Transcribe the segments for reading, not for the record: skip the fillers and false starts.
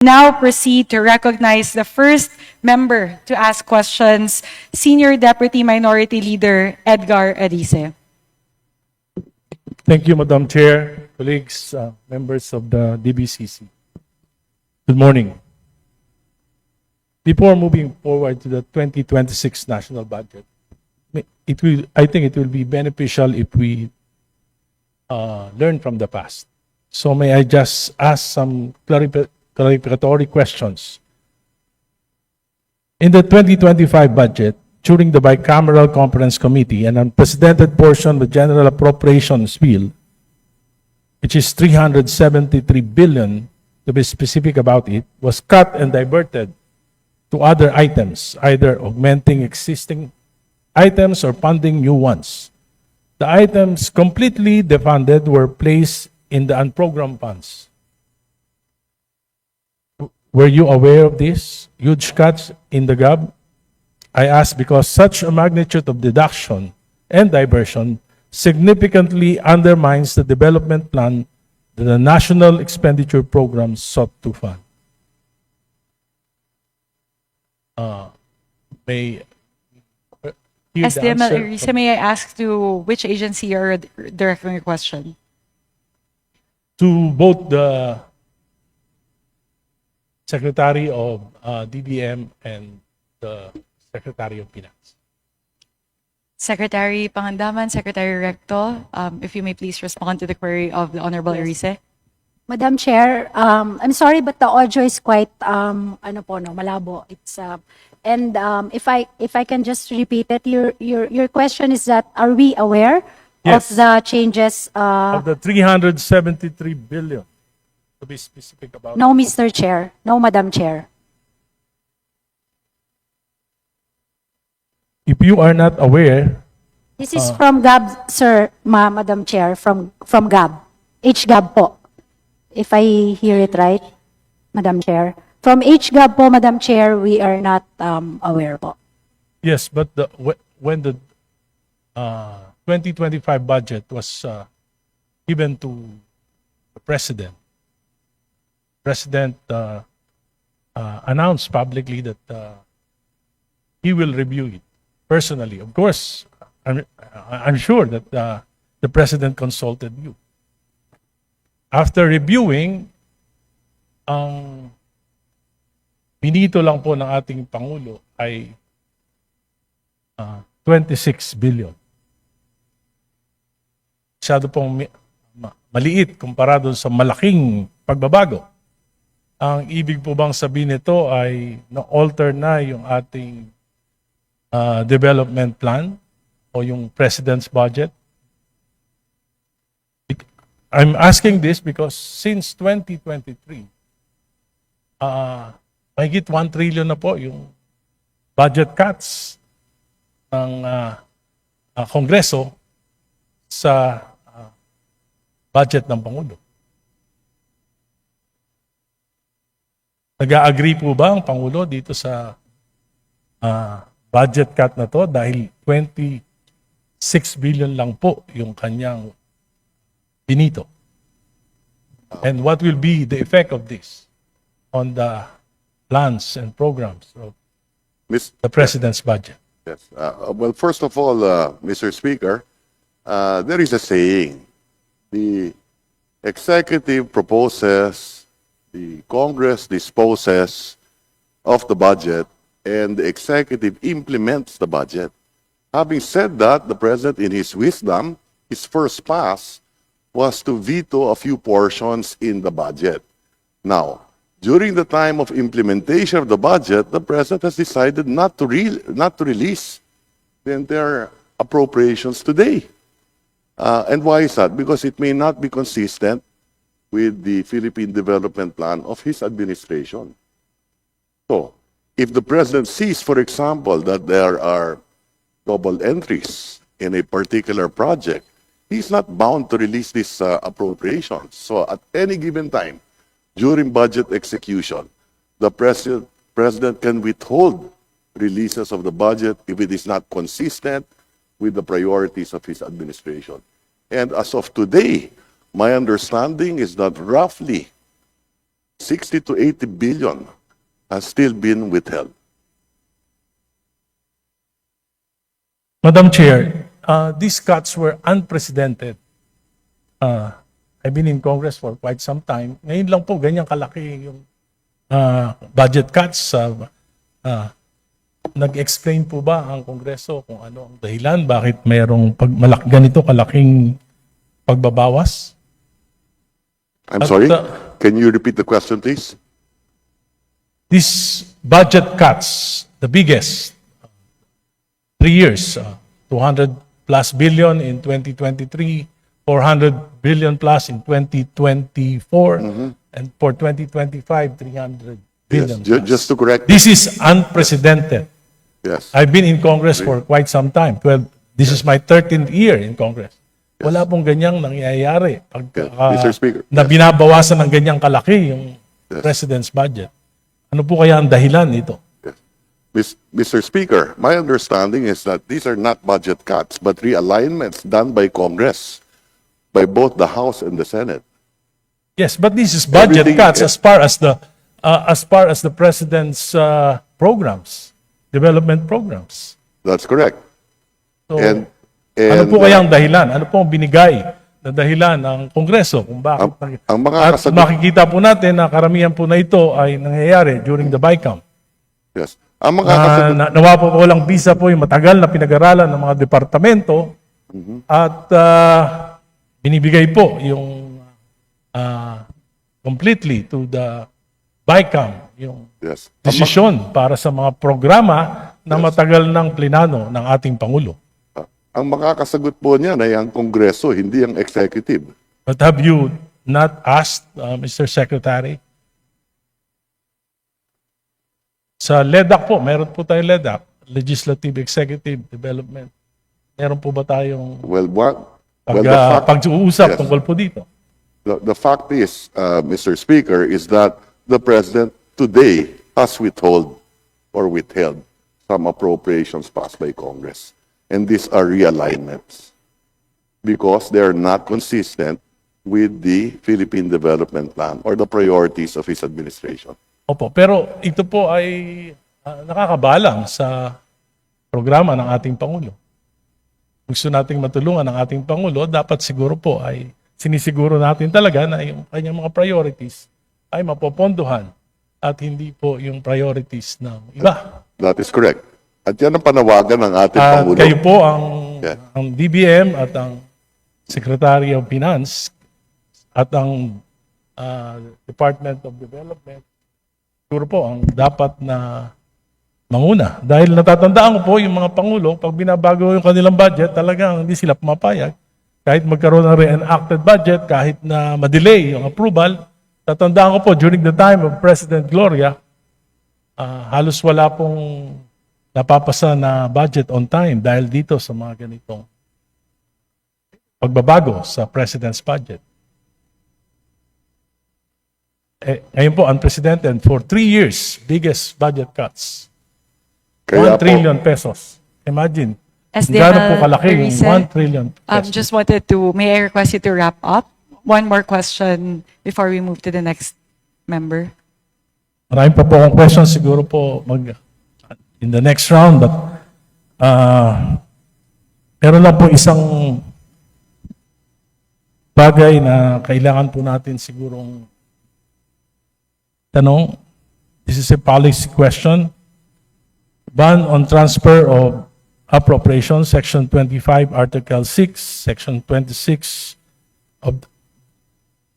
Now proceed to recognize the first member to ask questions, Senior Deputy Minority Leader Edgar Arice. Thank you, Madam Chair, colleagues, members of the DBCC. Good morning. Before moving forward to the 2026 national budget, I think it will be beneficial if we learn from the past. So may I just ask some clarificatory questions? In the 2025 budget, during the bicameral conference committee, an unprecedented portion of the general appropriations bill, which is 373 billion, to be specific about it, was cut and diverted to other items, either augmenting existing items or funding new ones. The items completely defunded were placed in the unprogrammed funds. Were you aware of this? Huge cuts in the GAB? I ask because such a magnitude of deduction and diversion significantly undermines the development plan that the National Expenditure Program sought to fund. May hear the SDM answer Arice, from- may I ask to which agency you're directing your question? to both the Secretary of DBM and the Secretary of Finance. Secretary Pangandaman, Secretary Recto, if you may please respond to the query of the Honorable Arice. Madam Chair, I'm sorry, but the audio is quite, malabo. It's, and if I can just repeat it, your question is that, are we aware Yes. of the changes? Of the 373 billion, to be specific about. No, Mr. Chair. No, Madam Chair. If you are not aware, This is from GAB, sir, Madam Chair, from GAB. HGAB po. If I hear it right, Madam Chair. From HGAB po, Madam Chair, we are not aware po. yes, but when the 2025 budget was given to the President announced publicly that he will review it personally. Of course, I'm sure that the President consulted you. After reviewing, ang binito lang po ng ating Pangulo ay 26 billion. Masyado pong maliit kumpara doon sa malaking pagbabago. Ang ibig po bang sabihin nito ay na-alter na yung ating development plan o yung President's budget? I'm asking this because since 2023, mahigit 1 trillion na po yung budget cuts ng Kongreso sa budget ng Pangulo. Nag-agree po ba ang Pangulo dito sa budget cut na to dahil 26 billion lang po yung kanyang binito? And what will be the effect of this on the plans and programs of the President's budget? Yes. Well, first of all, Mr. Speaker, there is a saying, the executive proposes, the Congress disposes of the budget, and the executive implements the budget. Having said that, the President, in his wisdom, his first pass was to veto a few portions in the budget. Now, during the time of implementation of the budget, the President has decided not to release the entire appropriations today. And why is that? Because it may not be consistent with the Philippine Development Plan of his administration. So, if the President sees, for example, that there are double entries in a particular project, he's not bound to release these appropriations. So, at any given time, during budget execution, the President can withhold releases of the budget if it is not consistent with the priorities of his administration. And as of today, my understanding is that roughly 60 to 80 billion has still been withheld. Madam Chair, these cuts were unprecedented. I've been in Congress for quite some time. Ngayon lang po, ganyang kalaki yung budget cuts. Nag-explain po ba ang Kongreso kung ano ang dahilan? Bakit mayroong ganito kalaking pagbabawas? I'm At, sorry, can you repeat the question, please? These budget cuts, the biggest, 3 years, 200 plus billion in 2023, 400 billion plus in 2024, and for 2025, 300 billion Yes, plus. just to correct. This is unprecedented. Yes. I've been in Congress for quite some time. This is my 13th year in Congress. Wala pong ganyang nangyayari. Mr. Speaker. Na binabawasan ng ganyang kalaki yung President's budget. Ano po kaya ang dahilan nito? Mr. Speaker, my understanding is that these are not budget cuts, but realignments done by Congress, by both the House and the Senate. Yes, but this is budget Everything- cuts as far as the President's programs, development programs. That's correct. So, And ano po kaya ang dahilan? Ano po ang binigay na dahilan ng Kongreso kung bakit? ang mga At kasagot- makikita po natin na karamihan po na ito ay nangyayari during the BICAM. Yes. Ang mga kasagot, Nawa po walang visa po yung matagal na pinag-aralan ng mga departamento at binibigay po yung completely to the BICAM yung yes. desisyon para sa mga programa na matagal ng plinano ng ating Pangulo. Ang makakasagot po niyan ay ang Kongreso, hindi ang executive. But have you not asked, Mr. Secretary? Sa LEDAC po, meron po tayong LEDAC, Legislative Executive Development. Meron po ba tayong Well, the fact, pag-uusap Yes. tungkol po dito? the fact is, Mr. Speaker, is that the President today has withheld some appropriations passed by Congress. And these are realignments because they are not consistent with the Philippine Development Plan or the priorities of his administration. Opo, pero ito po ay nakakabalang sa programa ng ating Pangulo. Gusto nating matulungan ng ating Pangulo, dapat siguro po ay sinisiguro natin talaga na yung kanyang mga priorities ay mapopondohan at hindi po yung priorities ng iba. That is correct. At yan ang panawagan ng ating At Pangulo. kayo po Yeah. ang DBM at ang Secretary of Finance at ang Department of Development siguro po ang dapat na manguna. Dahil natatandaan ko po yung mga Pangulo, pag binabago yung kanilang budget, talagang hindi sila pumapayag. Kahit magkaroon ng re-enacted budget, kahit na ma-delay yung approval, tatandaan ko po during the time of President Gloria, halos wala pong napapasa na budget on time dahil dito sa mga ganitong pagbabago sa President's budget. Ngayon po, unprecedented for 3 years, biggest budget cuts. Kaya 1 trillion pesos. Imagine, SDNL gaano po kalaki yung Teresa, 1 trillion pesos. Just wanted to, may I request you to wrap up? One more question before we move to the next member. Marami pa po akong questions, siguro po in the next round, but meron lang po isang bagay na kailangan po natin sigurong tanong. This is a policy question. Ban on transfer of appropriation, Section 25, Article 6, Section 26 of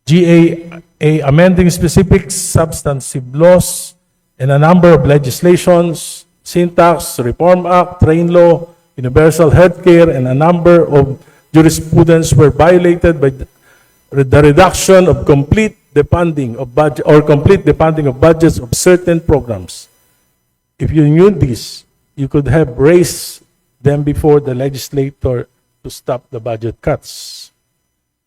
GAA, amending specific substantive laws and a number of legislations, Syntax, Reform Act, Train Law, Universal Healthcare, and a number of jurisprudence were violated by the reduction of complete defunding of budget or complete defunding of budgets of certain programs. If you knew this, you could have raised them before the legislator to stop the budget cuts.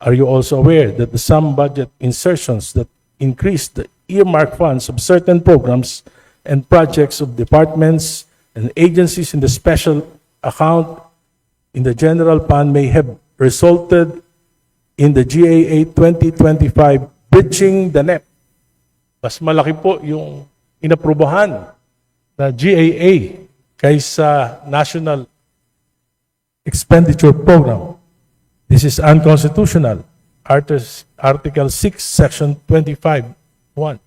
Are you also aware that the some budget insertions that increase the earmark funds of certain programs and projects of departments and agencies in the special account in the general fund may have resulted in the GAA 2025 breaching the NEP mas malaki po yung inaprubahan na GAA kaysa National Expenditure Program. This is unconstitutional. Article 6, Section 25(1).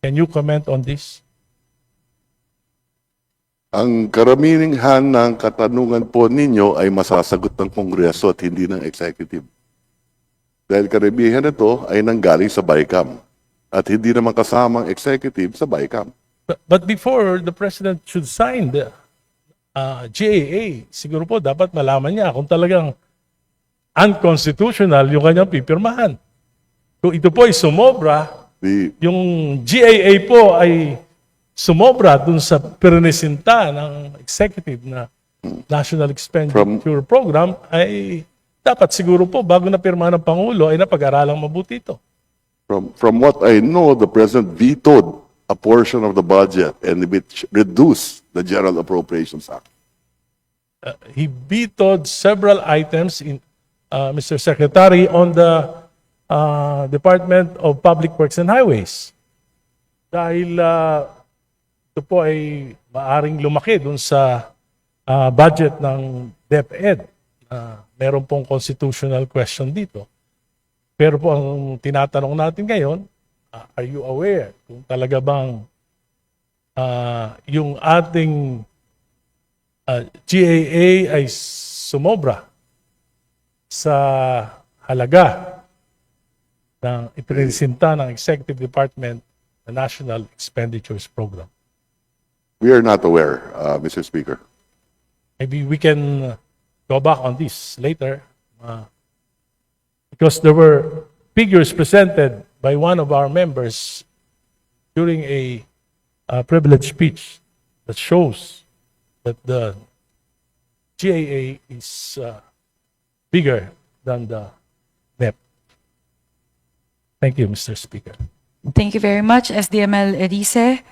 Can you comment on this? Ang karamihan ng katanungan po ninyo ay masasagot ng Kongreso at hindi ng Executive. Dahil karamihan nito ay nanggaling sa BICAM at hindi naman kasamang Executive sa BICAM. But before the President should sign the GAA, siguro po dapat malaman niya kung talagang unconstitutional yung kanyang pipirmahan. Kung ito po ay sumobra, yung GAA po ay sumobra dun sa pernisinta ng executive na National Expenditure Program, ay dapat siguro po bago na pirma ng Pangulo ay napag-aralang mabuti ito. From what I know, the President vetoed a portion of the budget and which reduced the General Appropriations Act. He vetoed several items in Mr. Secretary on the Department of Public Works and Highways. Dahil ito po ay maaring lumaki dun sa budget ng DepEd. Meron pong constitutional question dito. Pero po ang tinatanong natin ngayon, are you aware kung talaga bang yung ating GAA ay sumobra sa halaga ng ipresinta ng Executive Department the National Expenditures Program? We are not aware, Mr. Speaker. Maybe we can go back on this later because there were figures presented by one of our members during a privileged speech that shows that the GAA is bigger than the NEP. Thank you, Mr. Speaker. Thank you very much, SDML Erice.